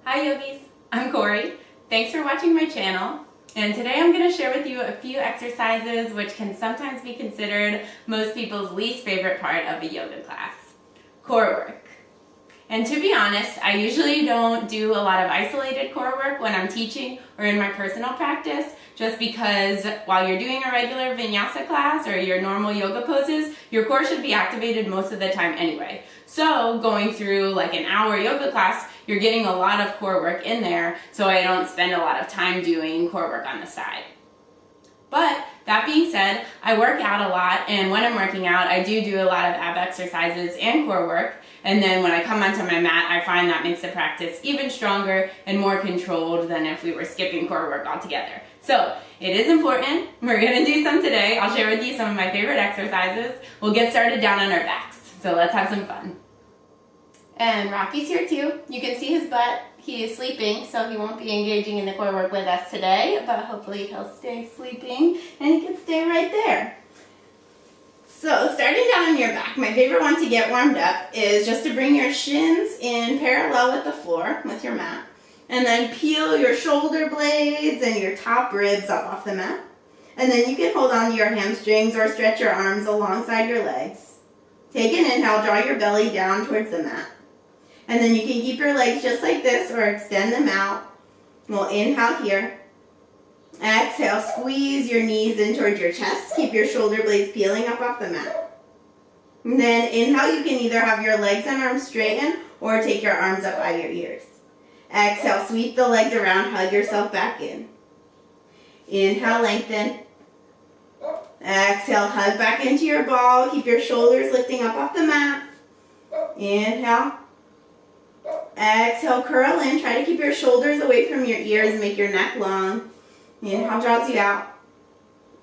Hi yogis, I'm Cori. Thanks for watching my channel. And today I'm going to share with you a few exercises which can sometimes be considered most people's least favorite part of a yoga class. Core work. And to be honest, I usually don't do a lot of isolated core work when I'm teaching or in my personal practice, just because while you're doing a regular vinyasa class or your normal yoga poses, your core should be activated most of the time anyway. So going through like an hour yoga class, you're getting a lot of core work in there, so I don't spend a lot of time doing core work on the side. But that being said, I work out a lot, and when I'm working out, I do a lot of ab exercises and core work. And then when I come onto my mat, I find that makes the practice even stronger and more controlled than if we were skipping core work altogether. So it is important. We're going to do some today. I'll share with you some of my favorite exercises. We'll get started down on our backs. So let's have some fun. And Rocky's here too. You can see his butt. He is sleeping, so he won't be engaging in the core work with us today, but hopefully he'll stay sleeping and he can stay right there. So starting down on your back, my favorite one to get warmed up is just to bring your shins in parallel with the floor, with your mat, and then peel your shoulder blades and your top ribs up off the mat. And then you can hold on to your hamstrings or stretch your arms alongside your legs. Take an inhale, draw your belly down towards the mat. And then you can keep your legs just like this or extend them out. We'll inhale here. Exhale, squeeze your knees in towards your chest. Keep your shoulder blades peeling up off the mat. And then inhale, you can either have your legs and arms straighten or take your arms up by your ears. Exhale, sweep the legs around, hug yourself back in. Inhale, lengthen. Exhale, hug back into your ball. Keep your shoulders lifting up off the mat. Inhale. Exhale, curl in. Try to keep your shoulders away from your ears and make your neck long. Inhale, draws you out.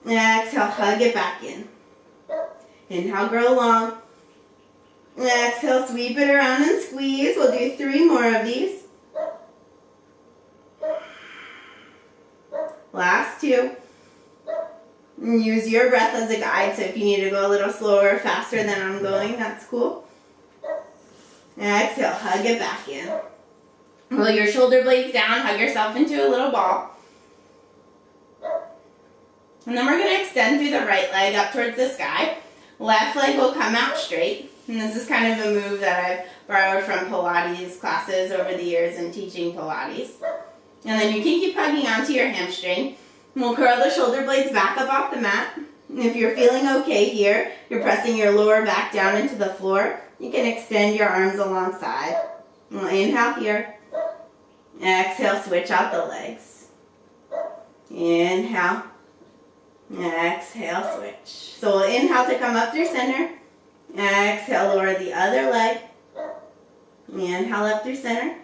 Exhale, hug it back in. Inhale, grow long. Exhale, sweep it around and squeeze. We'll do 3 more of these. Last 2. Use your breath as a guide, so if you need to go a little slower or faster than I'm going, that's cool. Exhale, hug it back in. Roll your shoulder blades down, hug yourself into a little ball. And then we're going to extend through the right leg up towards the sky. Left leg will come out straight. And this is kind of a move that I've borrowed from Pilates classes over the years in teaching Pilates. And then you can keep hugging onto your hamstring. We'll curl the shoulder blades back up off the mat. And if you're feeling okay here, you're pressing your lower back down into the floor. You can extend your arms alongside. We'll inhale here. Exhale, switch out the legs. Inhale. Exhale, switch. So we'll inhale to come up through center. Exhale, lower the other leg. Inhale up through center.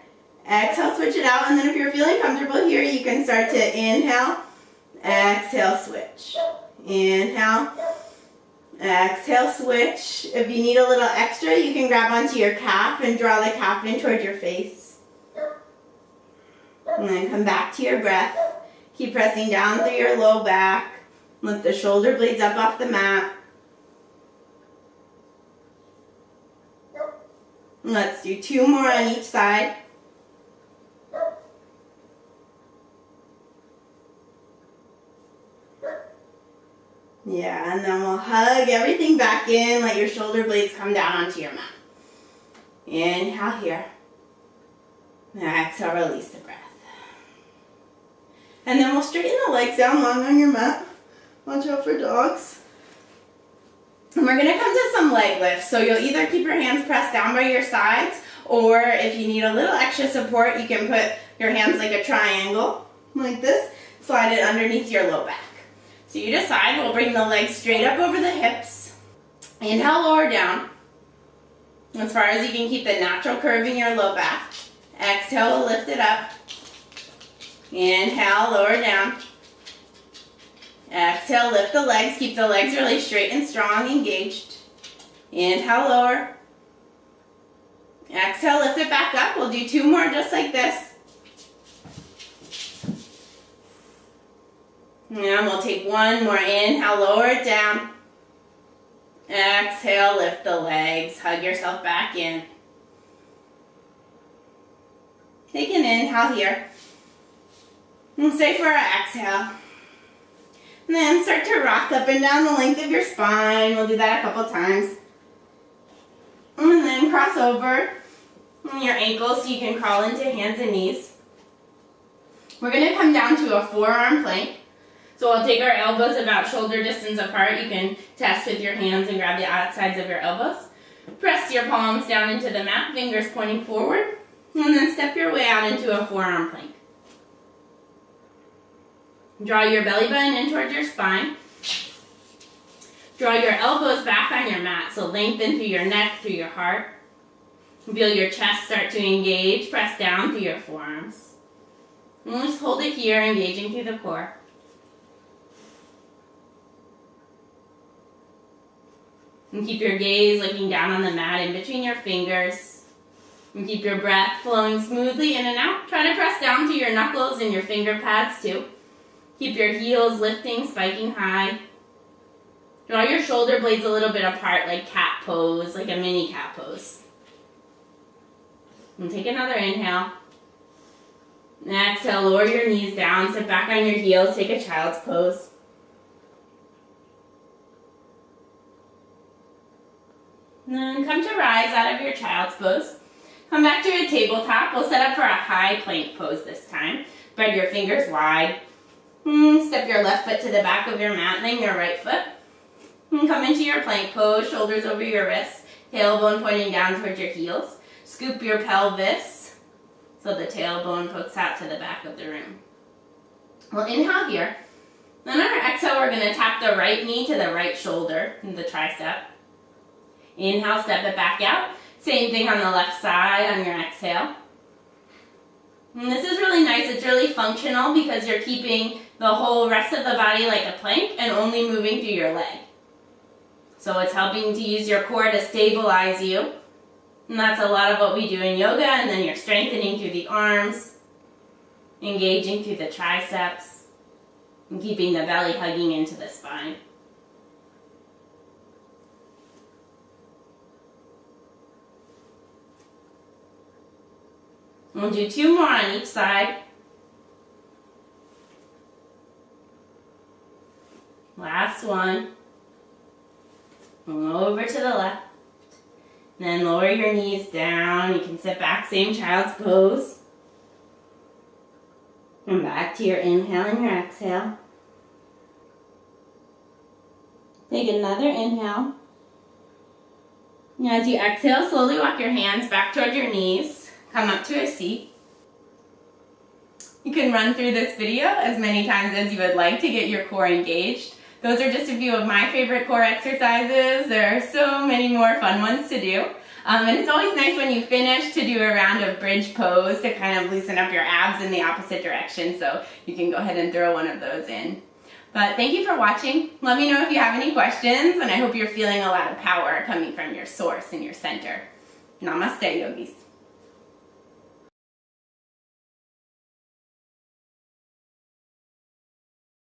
Exhale, switch it out. And then if you're feeling comfortable here, you can start to inhale. Exhale, switch. Inhale. Exhale, switch. If you need a little extra, you can grab onto your calf and draw the calf in towards your face. And then come back to your breath. Keep pressing down through your low back. Lift the shoulder blades up off the mat. Let's do 2 more on each side. Yeah, and then we'll hug everything back in. Let your shoulder blades come down onto your mat. Inhale here. Exhale, release the breath. And then we'll straighten the legs down long on your mat. Watch out for dogs. And we're going to come to some leg lifts. So you'll either keep your hands pressed down by your sides, or if you need a little extra support, you can put your hands like a triangle, like this. Slide it underneath your low back. So you decide, we'll bring the legs straight up over the hips. Inhale, lower down. As far as you can keep the natural curve in your low back. Exhale, lift it up. Inhale, lower down. Exhale, lift the legs. Keep the legs really straight and strong, engaged. Inhale, lower. Exhale, lift it back up. We'll do 2 more just like this. And we'll take 1 more. Inhale, lower it down. Exhale, lift the legs. Hug yourself back in. Take an inhale here. And stay for our exhale. And then start to rock up and down the length of your spine. We'll do that a couple times. And then cross over on your ankles so you can crawl into hands and knees. We're going to come down to a forearm plank. So we'll take our elbows about shoulder distance apart. You can test with your hands and grab the outsides of your elbows. Press your palms down into the mat, fingers pointing forward. And then step your way out into a forearm plank. Draw your belly button in towards your spine. Draw your elbows back on your mat, so lengthen through your neck, through your heart. Feel your chest start to engage. Press down through your forearms. And we'll just hold it here, engaging through the core. And keep your gaze looking down on the mat in between your fingers. And keep your breath flowing smoothly in and out. Try to press down to your knuckles and your finger pads too. Keep your heels lifting, spiking high. Draw your shoulder blades a little bit apart like cat pose, like a mini cat pose. And take another inhale. And exhale, lower your knees down, sit back on your heels, take a child's pose. And then come to rise out of your child's pose. Come back to a tabletop. We'll set up for a high plank pose this time. Spread your fingers wide. Step your left foot to the back of your mat, then your right foot. And come into your plank pose, shoulders over your wrists, tailbone pointing down towards your heels. Scoop your pelvis so the tailbone pokes out to the back of the room. We'll inhale here. Then on our exhale, we're going to tap the right knee to the right shoulder, the tricep. Inhale, step it back out. Same thing on the left side on your exhale. And this is really nice. It's really functional because you're keeping the whole rest of the body like a plank and only moving through your leg. So it's helping to use your core to stabilize you. And that's a lot of what we do in yoga. And then you're strengthening through the arms, engaging through the triceps, and keeping the belly hugging into the spine. We'll do 2 more on each side. Last one. Over to the left. Then lower your knees down. You can sit back, same child's pose. Come back to your inhale and your exhale. Take another inhale. And as you exhale, slowly walk your hands back toward your knees. Come up to a seat. You can run through this video as many times as you would like to get your core engaged. Those are just a few of my favorite core exercises. There are so many more fun ones to do. And it's always nice when you finish to do a round of bridge pose to kind of loosen up your abs in the opposite direction. So you can go ahead and throw one of those in. But thank you for watching. Let me know if you have any questions, and I hope you're feeling a lot of power coming from your source and your center. Namaste, yogis.